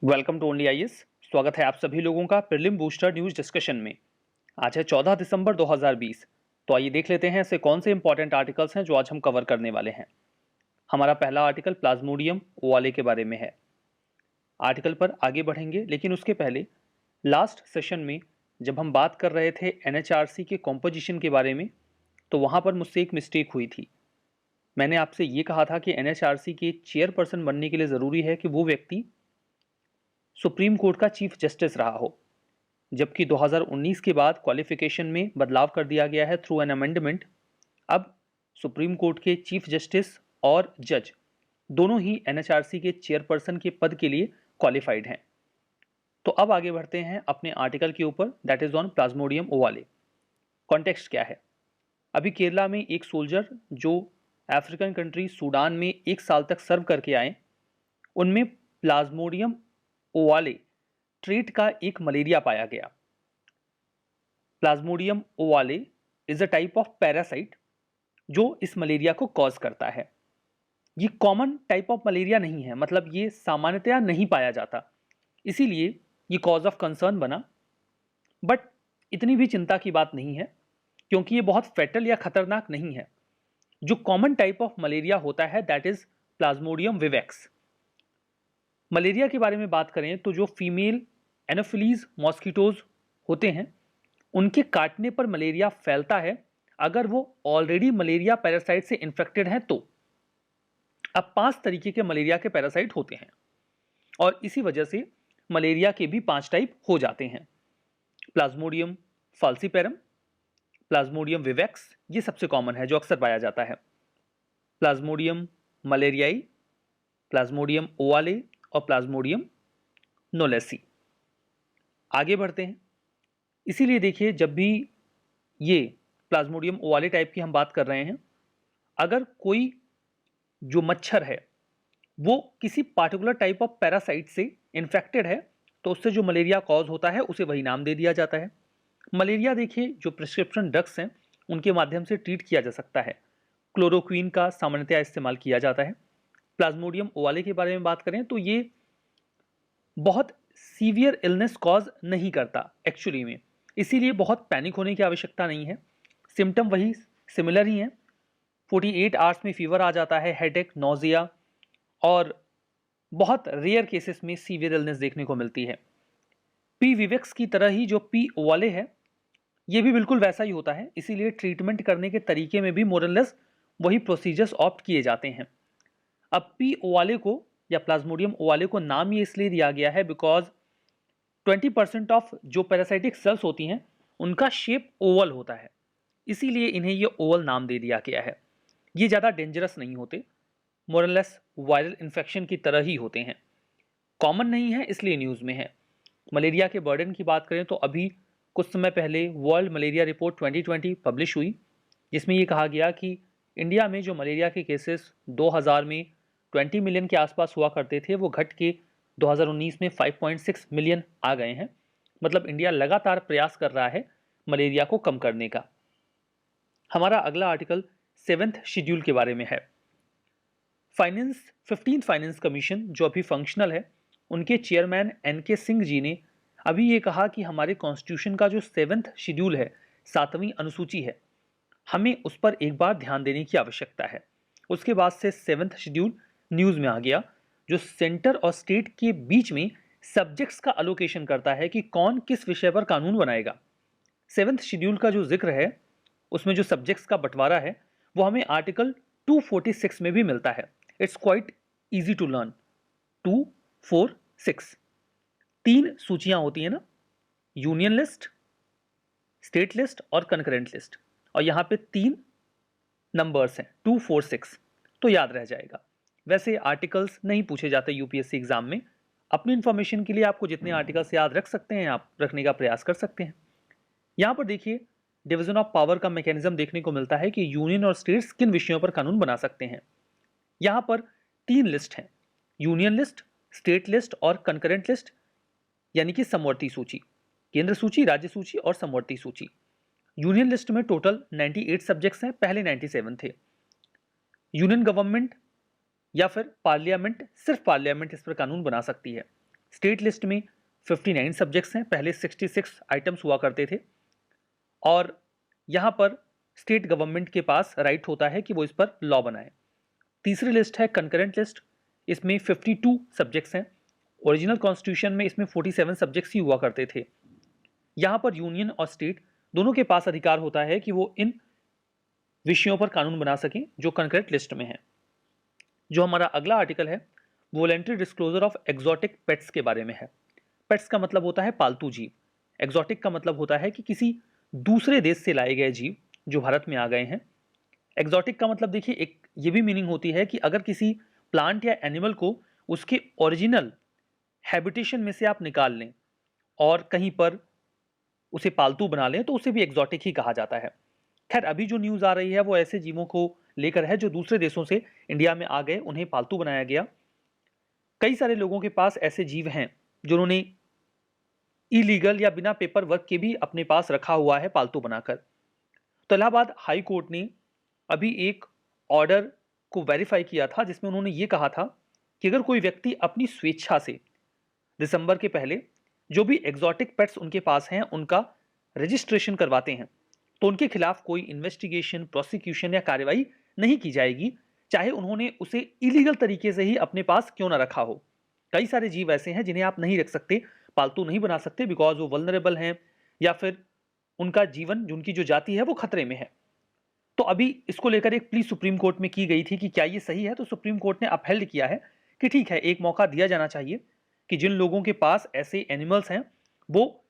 Welcome to only IAS. स्वागत है आप सभी लोगों का प्रीलिम बूस्टर न्यूज डिस्कशन में। आज है 14 दिसंबर 2020। तो आइए देख लेते हैं ऐसे कौन से इंपॉर्टेंट आर्टिकल्स हैं जो आज हम कवर करने वाले हैं। हमारा पहला आर्टिकल प्लाज्मोडियम ओवाले के बारे में है। आर्टिकल पर आगे बढ़ेंगे, लेकिन उसके पहले लास्ट सेशन में जब हम बात कर रहे थे एनएचआरसी के कॉम्पोजिशन के बारे में, तो वहाँ पर मुझसे एक मिस्टेक हुई थी। मैंने आपसे ये कहा था कि एनएचआरसी के चेयरपर्सन बनने के लिए ज़रूरी है कि वो व्यक्ति सुप्रीम कोर्ट का चीफ जस्टिस रहा हो, जबकि 2019 के बाद क्वालिफिकेशन में बदलाव कर दिया गया है थ्रू एन अमेंडमेंट। अब सुप्रीम कोर्ट के चीफ जस्टिस और जज दोनों ही एनएचआरसी के चेयरपर्सन के पद के लिए क्वालिफाइड हैं। तो अब आगे बढ़ते हैं अपने आर्टिकल के ऊपर, that is on Plasmodium ओवाले। Context क्या है? अभी केरला में एक सोल्जर जो अफ्रीकन कंट्री सूडान में 1 साल तक सर्व करके आए, उनमें प्लाज्मोडियम ओवाले ट्रेट का एक मलेरिया पाया गया। Plasmodium ओवाले is a type of parasite जो इस मलेरिया को कॉज करता है। ये कॉमन टाइप ऑफ मलेरिया नहीं है, मतलब ये सामान्यतया नहीं पाया जाता, इसीलिए ये कॉज ऑफ कंसर्न बना। बट इतनी भी चिंता की बात नहीं है, क्योंकि ये बहुत फैटल या खतरनाक नहीं है। जो कॉमन टाइप ऑफ मलेरिया होता है that is Plasmodium vivax. Malaria के बारे में बात करें तो जो फीमेल एनोफिलीज मॉस्किटोज होते हैं, उनके काटने पर मलेरिया फैलता है अगर वो ऑलरेडी मलेरिया पैरासाइट से इन्फेक्टेड हैं तो। अब 5 तरीके के मलेरिया के पैरासाइट होते हैं और इसी वजह से मलेरिया के भी 5 टाइप हो जाते हैं। प्लाज्मोडियम फाल्सीपेरम, प्लाज्मोडियम विवेक्स, ये सबसे कॉमन है जो अक्सर पाया जाता है। प्लाज्मोडियम मलेरियाई, प्लाज्मोडियम ओवाले और प्लाज्मोडियम नोलेसी। आगे बढ़ते हैं। इसीलिए देखिए, जब भी ये प्लाज्मोडियम ओवाले टाइप की हम बात कर रहे हैं, अगर कोई जो मच्छर है वो किसी पार्टिकुलर टाइप ऑफ पैरासाइट से इन्फेक्टेड है, तो उससे जो मलेरिया कॉज होता है उसे वही नाम दे दिया जाता है। मलेरिया देखिए, जो प्रिस्क्रिप्शन ड्रग्स हैं उनके माध्यम से ट्रीट किया जा सकता है। क्लोरोक्वीन का सामान्यतया इस्तेमाल किया जाता है। प्लाज्मोडियम ओवाले के बारे में बात करें तो ये बहुत सीवियर इलनेस कॉज नहीं करता एक्चुअली में, इसीलिए बहुत पैनिक होने की आवश्यकता नहीं है। सिम्टम वही सिमिलर ही हैं। 48 आवर्स में फीवर आ जाता है, हेडेक, नोजिया, और बहुत रेयर केसेस में सीवियर इलनेस देखने को मिलती है। पी विवेक्स की तरह ही जो पी ओवाले है, ये भी बिल्कुल वैसा ही होता है, इसीलिए ट्रीटमेंट करने के तरीके में भी मोरलेस वही प्रोसीजर्स ऑप्ट किए जाते हैं। अब पी ओवाले को या प्लाज्मोडियम ओवाले को नाम ये इसलिए दिया गया है बिकॉज 20% ऑफ जो पैरासाइटिक सेल्स होती हैं उनका शेप ओवल होता है, इसीलिए इन्हें ये ओवल नाम दे दिया गया है। ये ज़्यादा डेंजरस नहीं होते, मोरलेस वायरल इन्फेक्शन की तरह ही होते हैं। कॉमन नहीं है इसलिए न्यूज़ में है। मलेरिया के बर्डन की बात करें तो अभी कुछ समय पहले वर्ल्ड मलेरिया रिपोर्ट 2020 पब्लिश हुई, जिसमें ये कहा गया कि इंडिया में जो मलेरिया के केसेस 2000 में 20 मिलियन के आसपास हुआ करते थे, वो घट के 2019 में 5.6 मिलियन आ गए हैं। मतलब इंडिया लगातार प्रयास कर रहा है मलेरिया को कम करने का। हमारा अगला आर्टिकल 7th शेड्यूल के बारे में है। फाइनेंस 15th फाइनेंस कमीशन जो अभी फंक्शनल है, उनके चेयरमैन एनके सिंह जी ने अभी ये कहा कि हमारे कॉन्स्टिट्यूशन का जो 7th शेड्यूल है, 7वीं अनुसूची है, हमें उस पर एक बार ध्यान देने की आवश्यकता है। उसके बाद से 7th शेड्यूल न्यूज़ में आ गया, जो सेंटर और स्टेट के बीच में सब्जेक्ट्स का अलोकेशन करता है कि कौन किस विषय पर कानून बनाएगा। 7th शेड्यूल का जो जिक्र है, उसमें जो सब्जेक्ट्स का बंटवारा है, वो हमें आर्टिकल 246 में भी मिलता है। It's quite easy to learn. 246 3 सूचियां होती हैं ना, यूनियन लिस्ट, स्टेट लिस्ट और कंकरेंट लिस्ट, और यहां पे 3 नंबर्स हैं 246, तो याद रह जाएगा। वैसे आर्टिकल्स नहीं पूछे जाते यूपीएससी एग्जाम में। अपनी इंफॉर्मेशन के लिए आपको जितने आर्टिकल्स याद रख सकते हैं आप रखने का प्रयास कर सकते हैं। यहां पर देखिए, डिवीजन ऑफ पावर का मैकेनिज्म देखने को मिलता है कि यूनियन और स्टेट्स किन विषयों पर कानून बना सकते हैं। यहां पर 3 लिस्ट हैं, यूनियन लिस्ट, स्टेट लिस्ट और कंकरेंट लिस्ट, यानी कि समवर्ती सूची, केंद्र सूची, राज्य सूची और समवर्ती सूची। यूनियन लिस्ट में टोटल 98 सब्जेक्ट्स हैं, पहले 97 थे। यूनियन गवर्नमेंट या फिर पार्लियामेंट, सिर्फ पार्लियामेंट इस पर कानून बना सकती है। स्टेट लिस्ट में 59 सब्जेक्ट्स हैं, पहले 66 आइटम्स हुआ करते थे, और यहाँ पर स्टेट गवर्नमेंट के पास राइट होता है कि वो इस पर लॉ बनाए। तीसरी लिस्ट है कंकरेंट लिस्ट, इसमें 52 सब्जेक्ट्स हैं। ओरिजिनल कॉन्स्टिट्यूशन में इसमें 47 सब्जेक्ट्स ही हुआ करते थे। यहाँ पर यूनियन और स्टेट दोनों के पास अधिकार होता है कि वो इन विषयों पर कानून बना सकें जो कंकरेंट लिस्ट में है। जो हमारा अगला आर्टिकल है voluntary disclosure of exotic pets के बारे में है। पेट्स का मतलब होता है पालतू जीव, एक्सोटिक का मतलब होता है कि किसी दूसरे देश से लाए गए जीव जो भारत में आ गए हैं। एक्सोटिक का मतलब देखिए एक ये भी मीनिंग होती है कि अगर किसी प्लांट या एनिमल को उसके ओरिजिनल हैबिटेशन में से आप निकाल लें और कहीं पर उसे पालतू बना लें तो उसे भी एक्सोटिक ही कहा जाता है। खैर अभी जो न्यूज़ आ रही है वो ऐसे जीवों को लेकर है जो दूसरे देशों से इंडिया में आ गए, उन्हें पालतू बनाया गया। कई सारे लोगों के पास ऐसे जीव हैं जिन्होंने इलीगल या बिना पेपर वर्क के भी अपने पास रखा हुआ है पालतू बनाकर। तो इलाहाबाद हाई कोर्ट ने अभी एक ऑर्डर को वेरीफाई किया था जिसमें उन्होंने ये कहा था कि अगर कोई व्यक्ति अपनी स्वेच्छा से दिसंबर के पहले जो भी एक्सोटिक पेट्स उनके पास हैं उनका रजिस्ट्रेशन करवाते हैं तो उनके खिलाफ कोई इन्वेस्टिगेशन, प्रोसिक्यूशन या कार्रवाई नहीं की जाएगी, चाहे उन्होंने उसे इलीगल तरीके से ही अपने पास क्यों ना रखा हो। कई सारे जीव ऐसे हैं जिन्हें आप नहीं रख सकते, पालतू नहीं बना सकते, बिकॉज वो वल्नरेबल हैं या फिर उनका जीवन, उनकी जो जाति है वो खतरे में है। तो अभी इसको लेकर एक प्ली सुप्रीम कोर्ट में की गई थी कि क्या ये सही है, तो सुप्रीम कोर्ट ने अपहेल्ड किया है कि ठीक है, एक मौका दिया जाना चाहिए कि जिन लोगों के पास ऐसे एनिमल्स हैं वो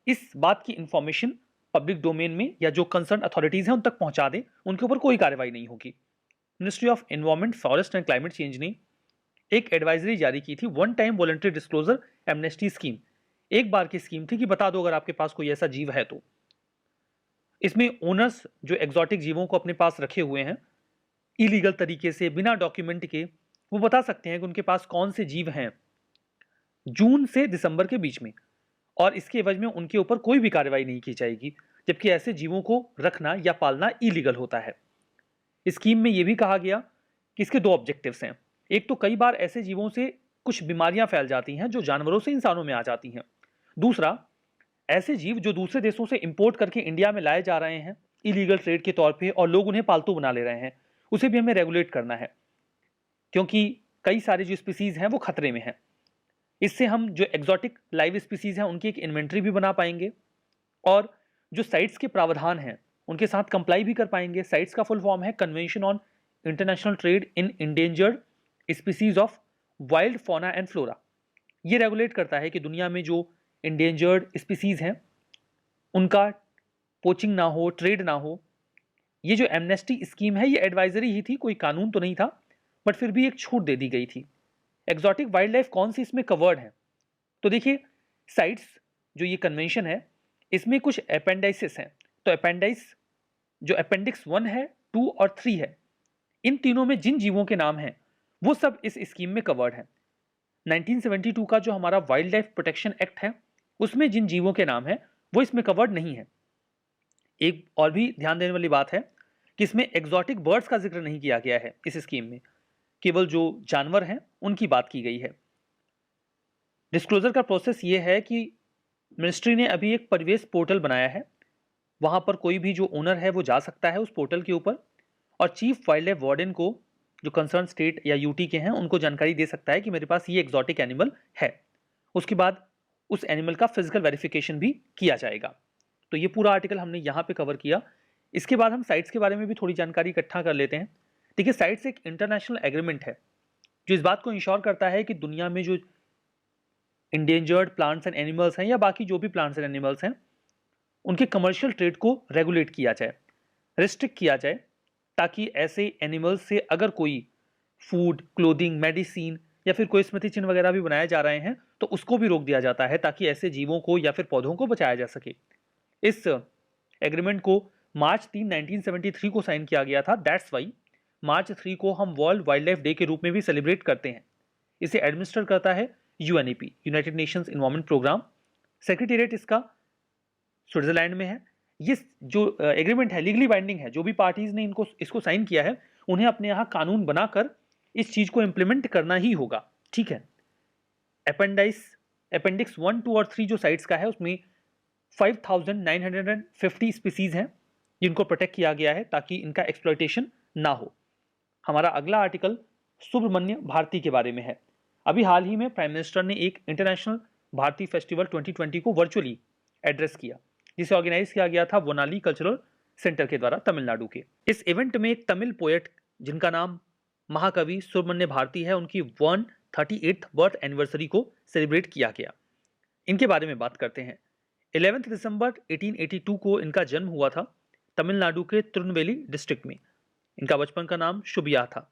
इस बात की इंफॉर्मेशन पब्लिक डोमेन में या जो कंसर्न अथॉरिटीज हैं उन तक पहुंचा दें, उनके ऊपर कोई कार्रवाई नहीं होगी। Ministry of environment, forest and climate change ने एक एडवाइजरी जारी की थी, one time voluntary disclosure amnesty scheme. एक बार की स्कीम थी कि बता दो अगर आपके पास कोई ऐसा जीव है तो। इसमें ओनर्स जो एक्सोटिक जीवों को अपने पास रखे हुए हैं इलीगल तरीके से बिना डॉक्यूमेंट के, वो बता सकते हैं कि उनके पास कौन से जीव हैं जून से दिसंबर के बीच में, और इसके एवज में उनके ऊपर कोई भी कार्रवाई नहीं की जाएगी, जबकि ऐसे जीवों को रखना या पालना इलीगल होता है। स्कीम में यह भी कहा गया कि इसके दो ऑब्जेक्टिव्स हैं। एक तो कई बार ऐसे जीवों से कुछ बीमारियां फैल जाती हैं जो जानवरों से इंसानों में आ जाती हैं। दूसरा, ऐसे जीव जो दूसरे देशों से इंपोर्ट करके इंडिया में लाए जा रहे हैं इलीगल ट्रेड के तौर पे और लोग उन्हें पालतू बना ले रहे हैं, उसे भी हमें रेगुलेट करना है, क्योंकि कई सारे जो स्पीसीज हैं वो खतरे में हैं। इससे हम जो एक्सोटिक लाइव स्पीसीज हैं उनकी एक इन्वेंट्री भी बना पाएंगे और जो साइट्स के प्रावधान हैं उनके साथ कंप्लाई भी कर पाएंगे। साइट्स का फुल फॉर्म है convention on international trade in endangered species of wild fauna and flora. ये रेगुलेट करता है कि दुनिया में जो इंडेंजर्ड स्पीसीज हैं उनका पोचिंग ना हो, ट्रेड ना हो। ये जो एमनेस्टी स्कीम है ये एडवाइजरी ही थी, कोई कानून तो नहीं था, बट फिर भी एक छूट दे दी गई थी। एक्सोटिक वाइल्ड लाइफ कौन सी इसमें कवर्ड है, तो देखिए साइट्स जो ये कन्वेंशन है इसमें कुछ अपेंडाइसिस हैं। तो जो अपेंडिक्स 1 है, 2 और 3 है, इन तीनों में जिन जीवों के नाम हैं वो सब इस स्कीम में कवर्ड है। 1972 का जो हमारा वाइल्ड लाइफ प्रोटेक्शन एक्ट है उसमें जिन जीवों के नाम है वो इसमें कवर्ड नहीं है। एक और भी ध्यान देने वाली बात है कि इसमें एक्सोटिक बर्ड्स का जिक्र नहीं किया गया है इस स्कीम में, केवल जो जानवर हैं उनकी बात की गई है। डिस्क्लोजर का प्रोसेस ये है कि मिनिस्ट्री ने अभी एक परिवेश पोर्टल बनाया है, वहां पर कोई भी जो ओनर है वो जा सकता है उस पोर्टल के ऊपर और चीफ वाइल्ड लाइफ वार्डन को जो कंसर्न स्टेट या यूटी के हैं उनको जानकारी दे सकता है कि मेरे पास ये एक्सोटिक एनिमल है। उसके बाद उस एनिमल का फिजिकल वेरिफिकेशन भी किया जाएगा। तो ये पूरा आर्टिकल हमने यहाँ पे कवर किया। इसके बाद हम साइट्स के बारे में भी थोड़ी जानकारी इकट्ठा कर लेते हैं। देखिए साइट्स एक इंटरनेशनल एग्रीमेंट है जो इस बात को इंश्योर करता है कि दुनिया में जो इंडेंजर्ड प्लांट्स एंड एनिमल्स हैं या बाकी जो भी प्लांट्स एंड एनिमल्स हैं उनके कमर्शियल ट्रेड को रेगुलेट किया जाए, रिस्ट्रिक्ट किया जाए, ताकि ऐसे एनिमल्स से अगर कोई फूड, क्लोथिंग, मेडिसिन या फिर कोई स्मृति चिन्ह वगैरह भी बनाए जा रहे हैं तो उसको भी रोक दिया जाता है ताकि ऐसे जीवों को या फिर पौधों को बचाया जा सके। इस एग्रीमेंट को मार्च 3, 1973 को साइन किया गया था। दैट्स वाई मार्च 3 को हम वर्ल्ड वाइल्ड लाइफ डे के रूप में भी सेलिब्रेट करते हैं। इसे एडमिनिस्टर करता है UNEP, United Nations Environment Programme. Secretariat इसका स्विट्जरलैंड में है। ये जो एग्रीमेंट है लीगली बाइंडिंग है, जो भी पार्टीज ने इसको साइन किया है उन्हें अपने यहाँ कानून बनाकर इस चीज को इंप्लीमेंट करना ही होगा। ठीक है, अपेंडिक्स 1, 2 और 3 जो साइट्स का है उसमें 5,950 स्पीसीज हैं जिनको प्रोटेक्ट किया गया है ताकि इनका एक्सप्लॉयटेशन ना हो। हमारा अगला आर्टिकल सुब्रमण्य भारती के बारे में है। अभी हाल ही में प्राइम मिनिस्टर ने एक इंटरनेशनल भारती फेस्टिवल 2020 को वर्चुअली एड्रेस किया, जिसे ऑर्गेनाइज किया गया था वनाली कल्चरल सेंटर के द्वारा तमिलनाडु के। इस इवेंट में एक तमिल पोएट जिनका नाम महाकवि सुब्रमण्य भारती है, उनकी 138th बर्थ एनिवर्सरी को सेलिब्रेट किया गया। इनके बारे में बात करते हैं। 11 दिसंबर 1882 को इनका जन्म हुआ था तमिलनाडु के तिरुनेलवेली डिस्ट्रिक्ट में। इनका बचपन का नाम शुभिया था।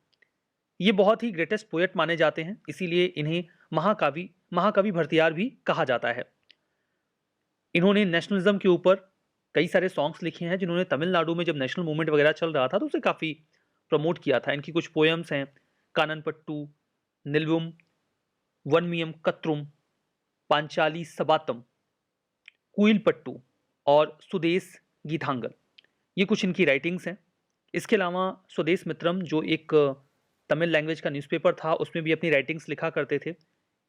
ये बहुत ही ग्रेटेस्ट पोएट माने जाते हैं, इसीलिए इन्हें महाकवि भरतियार भी कहा जाता है। इन्होंने नेशनलिज्म के ऊपर कई सारे सॉन्ग्स लिखे हैं जिन्होंने तमिलनाडु में जब नेशनल मूवमेंट वगैरह चल रहा था तो उसे काफ़ी प्रमोट किया था। इनकी कुछ पोएम्स हैं काननपट्टू, निलवुम, वनमियम कत्रुम, पांचाली सबातम, कुइलपट्टू और सुदेश गीतांगल। ये कुछ इनकी राइटिंग्स हैं। इसके अलावा स्वदेश मित्रम जो एक तमिल लैंग्वेज का न्यूज़पेपर था उसमें भी अपनी राइटिंग्स लिखा करते थे।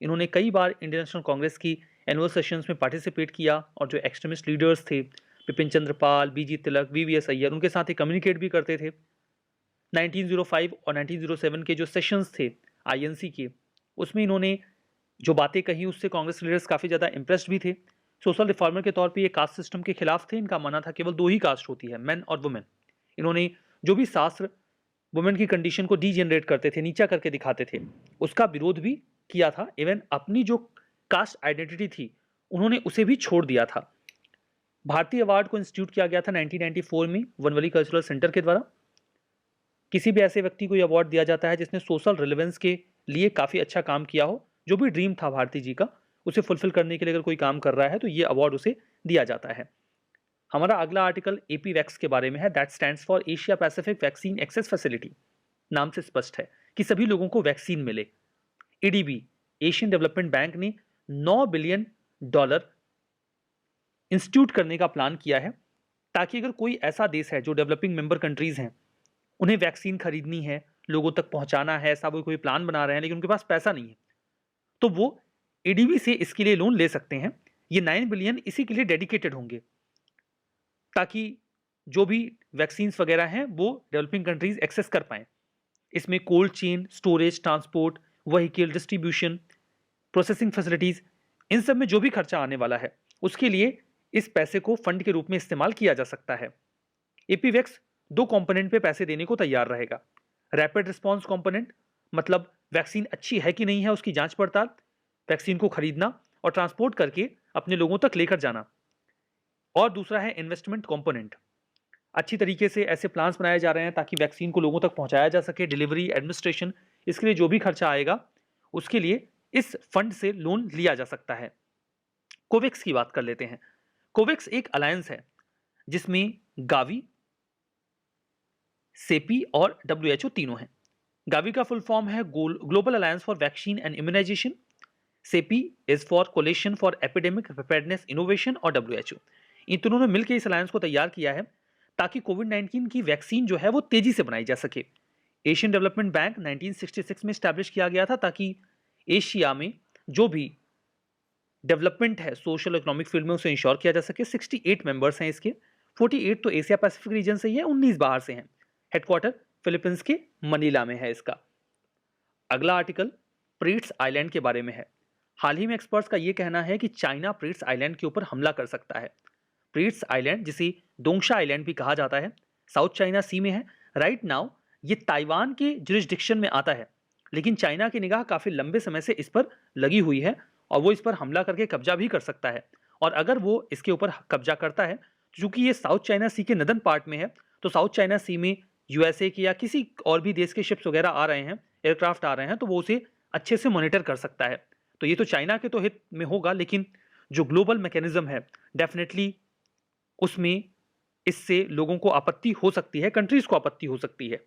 इन्होंने कई बार इंडियन नेशनल कांग्रेस की एनुअल सेशंस में पार्टिसिपेट किया और जो एक्सट्रीमिस्ट लीडर्स थे बिपिन चंद्र पाल, बीजी तिलक, वीवीएस अय्यर, उनके साथ ही कम्युनिकेट भी करते थे। 1905 और 1907 के जो सेशंस थे आईएनसी के, उसमें इन्होंने जो बातें कही उससे कांग्रेस लीडर्स काफ़ी ज़्यादा इंप्रेस्ड भी थे। सोशल रिफॉर्मर के तौर पे ये कास्ट सिस्टम के खिलाफ थे। इनका मानना था केवल 2 ही कास्ट होती है, मैन और वुमेन। इन्होंने जो भी शास्त्र वुमेन की कंडीशन को डीजेनरेट करते थे, नीचा करके दिखाते थे, उसका विरोध भी किया था। इवन अपनी जो कास्ट आइडेंटिटी थी उन्होंने उसे भी छोड़ दिया था। भारतीय अवार्ड को इंस्टीट्यूट किया गया था 1994 में वनवली कल्चरल सेंटर के द्वारा। किसी भी ऐसे व्यक्ति को यह अवार्ड दिया जाता है जिसने सोशल रिलेवेंस के लिए काफ़ी अच्छा काम किया हो। जो भी ड्रीम था भारती जी का उसे फुलफिल करने के लिए अगर कोई काम कर रहा है तो ये अवार्ड उसे दिया जाता है। हमारा अगला आर्टिकल एपी वैक्स के बारे में है। That stands for Asia Pacific vaccine access facility. नाम से स्पष्ट है कि सभी लोगों को वैक्सीन मिले। एडीबी एशियन डेवलपमेंट बैंक ने $9 बिलियन इंस्टीट्यूट करने का प्लान किया है ताकि अगर कोई ऐसा देश है जो डेवलपिंग मेंबर कंट्रीज हैं, उन्हें वैक्सीन खरीदनी है, लोगों तक पहुंचाना है, ऐसा वो कोई प्लान बना रहे हैं लेकिन उनके पास पैसा नहीं है, तो वो एडीबी से इसके लिए लोन ले सकते हैं। ये 9 बिलियन इसी के लिए डेडिकेटेड होंगे ताकि जो भी वैक्सीन्स वगैरह हैं वो डेवलपिंग कंट्रीज एक्सेस कर पाएं। इसमें cold chain, storage, transport, vehicle, distribution, processing facilities, इन सब में जो भी खर्चा आने वाला है उसके लिए इस पैसे को फंड के रूप में इस्तेमाल किया जा सकता है। एपीवैक्स 2 कंपोनेंट पे पैसे देने को तैयार रहेगा। रैपिड रिस्पॉन्स कंपोनेंट मतलब वैक्सीन अच्छी है कि नहीं है उसकी जांच पड़ताल, वैक्सीन को खरीदना और ट्रांसपोर्ट करके अपने लोगों तक लेकर जाना। और दूसरा है इन्वेस्टमेंट कंपोनेंट। अच्छी तरीके से ऐसे प्लान्स बनाए जा रहे हैं ताकि वैक्सीन को लोगों तक पहुंचाया जा सके, डिलीवरी, एडमिनिस्ट्रेशन, इसके लिए जो भी खर्चा आएगा उसके लिए इस फंड से लोन लिया जा सकता है। कोवैक्स की बात कर लेते हैं। कोवैक्स एक अलायंस है जिसमें गावी, सेपी और डब्ल्यूएचओ तीनों हैं। गावी का फुल फॉर्म है global alliance for vaccine and immunisation, CEPI is for coalition for epidemic preparedness innovation और डब्ल्यूएचओ। इन तीनों ने मिलकर इस अलायंस को तैयार किया है ताकि कोविड-19 की वैक्सीन जो है वो तेजी से बनाई जा सके। एशियन डेवलपमेंट बैंक 1966 में स्टैब्लिश किया गया था ताकि एशिया में जो भी डेवलपमेंट है सोशल इकोनॉमिक फील्ड में उसे इंश्योर किया जा सके। 68 मेंबर्स हैं इसके, 48 तो एशिया पैसिफिक रीजन से ही है, 19 बाहर से हैं। हेडक्वार्टर फिलीपींस के मनीला में है इसका। अगला आर्टिकल प्रीट्स आइलैंड के बारे में है। हाल ही में एक्सपर्ट्स का यह कहना है कि चाइना प्रीट्स आइलैंड के ऊपर हमला कर सकता है। प्रीट्स आइलैंड, जिसे दोंगशा आइलैंड भी कहा जाता है, साउथ चाइना सी में है। राइट नाउ ये ताइवान के जुरिस्डिक्शन में आता है, लेकिन चाइना की निगाह काफी लंबे समय से इस पर लगी हुई है और वो इस पर हमला करके कब्जा भी कर सकता है। और अगर वो इसके ऊपर कब्जा करता है, चूंकि ये साउथ चाइना सी के नदन पार्ट में है, तो साउथ चाइना सी में यूएसए के या किसी और भी देश के शिप्स वगैरह आ रहे हैं, एयरक्राफ्ट आ रहे हैं, तो वो उसे अच्छे से मॉनिटर कर सकता है। तो ये तो चाइना के तो हित में होगा, लेकिन जो ग्लोबल मैकेनिज्म है डेफिनेटली उसमें इससे लोगों को आपत्ति हो सकती है, कंट्रीज को आपत्ति हो सकती है।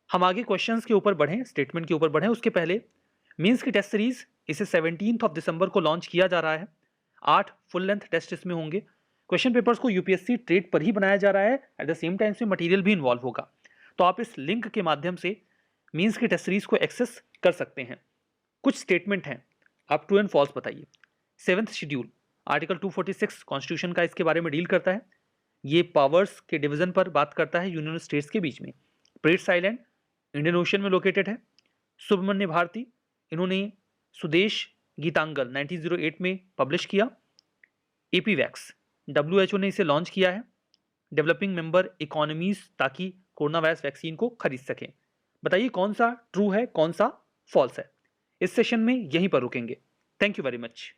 हम आगे क्वेश्चंस के ऊपर बढ़ें, स्टेटमेंट के ऊपर बढ़ें उसके पहले मींस की टेस्ट सीरीज इसे 17 दिसंबर को लॉन्च किया जा रहा है। 8 फुल लेंथ टेस्ट इसमें होंगे। क्वेश्चन पेपर्स को यूपीएससी ट्रेड पर ही बनाया जा रहा है, एट द सेम टाइम से मटेरियल भी इन्वॉल्व होगा। तो आप इस लिंक के माध्यम से मींस की टेस्ट सीरीज को एक्सेस कर सकते हैं। कुछ स्टेटमेंट हैं, आप ट्रू एंड फॉल्स बताइए। 7th शेड्यूल आर्टिकल 246 कॉन्स्टिट्यूशन का इसके बारे में डील करता है। ये पावर्स के डिवीजन पर बात करता है यूनियन स्टेट्स के बीच में। प्रेट्स आइलैंड इंडियन ओशन में लोकेटेड है। सुब्रमण्य भारती, इन्होंने सुदेश गीतांगल 1908 में पब्लिश किया। एपी वैक्स, WHO ने इसे लॉन्च किया है डेवलपिंग मेंबर इकोनॉमीज ताकि कोरोना वायरस वैक्सीन को खरीद सकें। बताइए कौन सा ट्रू है, कौन सा फॉल्स है। इस सेशन में यहीं पर रुकेंगे। Thank you very much.